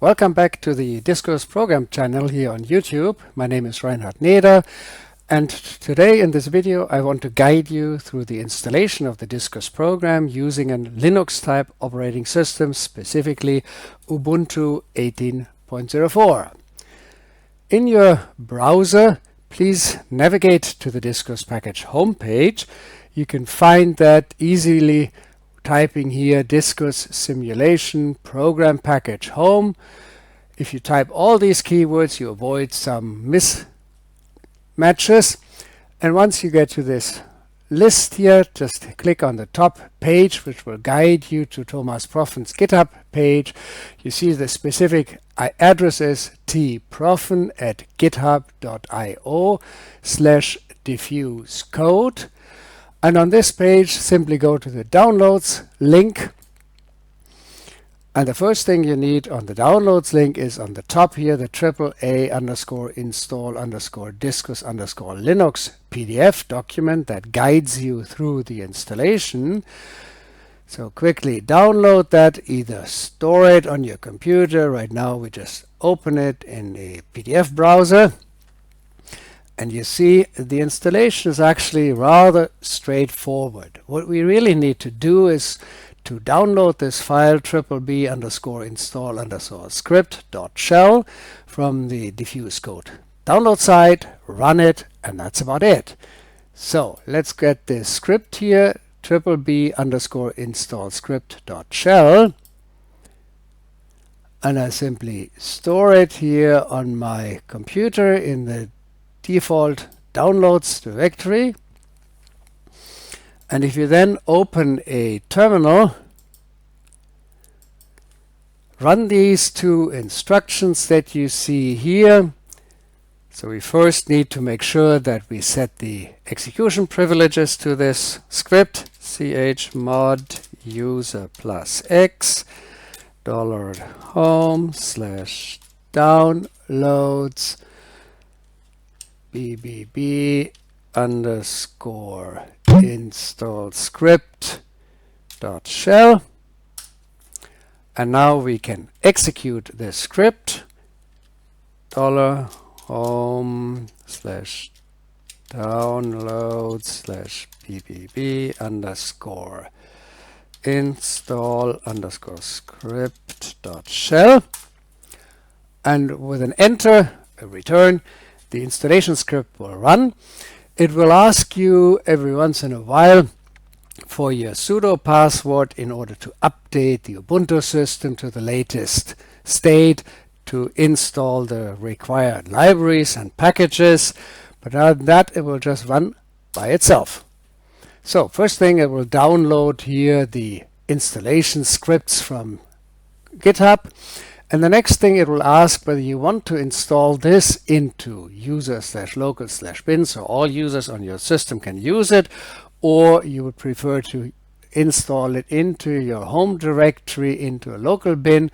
Welcome back to the DISCUS program channel here on YouTube. My name is Reinhard Neder, and today in this video I want to guide you through the installation of the DISCUS program using a Linux type operating system, specifically Ubuntu 18.04. In your browser, please navigate to the DISCUS package homepage. You can find that easily typing here DISCUS simulation program package home. If you type all these keywords, you avoid some mismatches. And once you get to this list here, just click on the top page, which will guide you to Thomas Profen's GitHub page. You see the specific address is tprofan@github.io/diffusecode. And on this page, simply go to the downloads link. And the first thing you need on the downloads link is on the top here, the AAA_install_discus_linux PDF document that guides you through the installation. So quickly download that, either store it on your computer. Right now we just open it in a PDF browser. And you see the installation is actually rather straightforward. What we really need to do is to download this file BBB_install_script.shell from the diffuse code download site, run it, and that's about it. So let's get this script here, BBB_install_script.shell, and I simply store it here on my computer in the default downloads directory. And if you then open a terminal, run these two instructions that you see here. So we first need to make sure that we set the execution privileges to this script, chmod user +x $home/downloads BBB_install script.shell. And now we can execute the script $home/downloads/BBB_install_script.shell. And with an enter, a return, the installation script will run. It will ask you every once in a while for your sudo password in order to update the Ubuntu system to the latest state, to install the required libraries and packages. But other than that, it will just run by itself. So first thing, it will download here the installation scripts from GitHub. And the next thing, it will ask whether you want to install this into user/local/bin, so all users on your system can use it, or you would prefer to install it into your home directory into a local bin.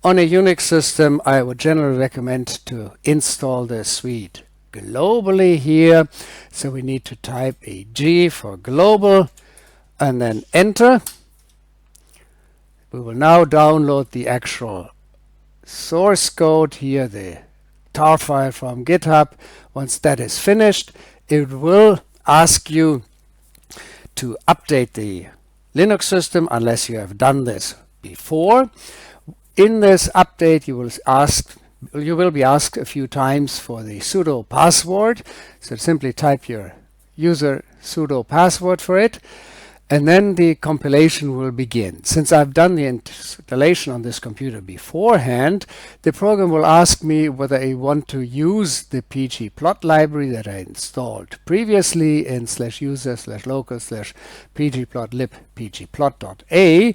On a Unix system, I would generally recommend to install the suite globally here. So we need to type a G for global and then enter. We will now download the actual source code here, the tar file from GitHub. Once that is finished, it will ask you to update the Linux system unless you have done this before. In this update, you will be asked a few times for the sudo password. So simply type your user sudo password for it. And then the compilation will begin. Since I've done the installation on this computer beforehand, the program will ask me whether I want to use the pgplot library that I installed previously in /user/local/pgplotlib pgplot.a.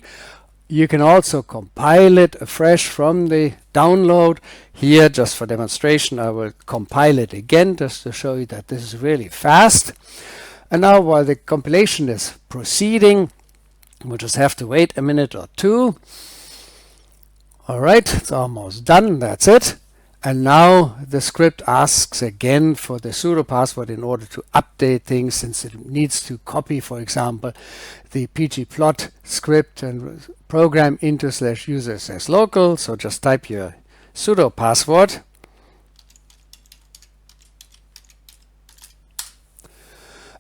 You can also compile it afresh from the download. Here, just for demonstration, I will compile it again just to show you that this is really fast. And now while the compilation is proceeding, we'll just have to wait a minute or two. All right, it's almost done. That's it. And now the script asks again for the sudo password in order to update things, since it needs to copy, for example, the pgplot script and program into /user/local. So just type your sudo password.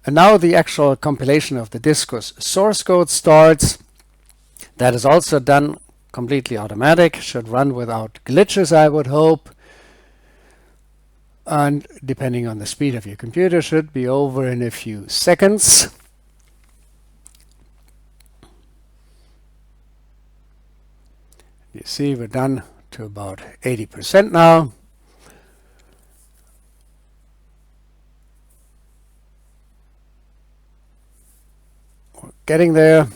And now the actual compilation of the DISCUS source code starts. That is also done completely automatic, should run without glitches, I would hope. And depending on the speed of your computer, should be over in a few seconds. You see we're done to about 80% now. We're getting there.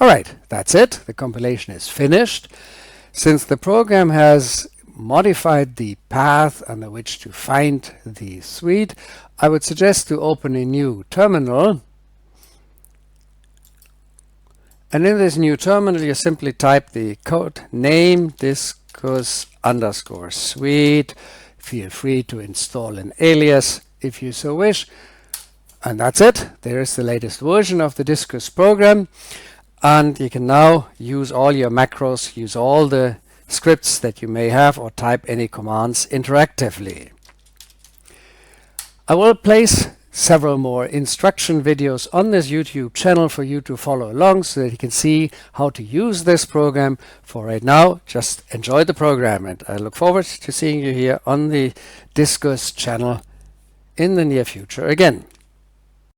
All right, that's it. The compilation is finished. Since the program has modified the path under which to find the suite, I would suggest to open a new terminal. And in this new terminal, you simply type the code name discus _ suite. Feel free to install an alias if you so wish. And that's it. There is the latest version of the DISCUS program. And you can now use all your macros, use all the scripts that you may have, or type any commands interactively. I will place several more instruction videos on this YouTube channel for you to follow along so that you can see how to use this program. For right now, just enjoy the program, and I look forward to seeing you here on the DISCUS channel in the near future again.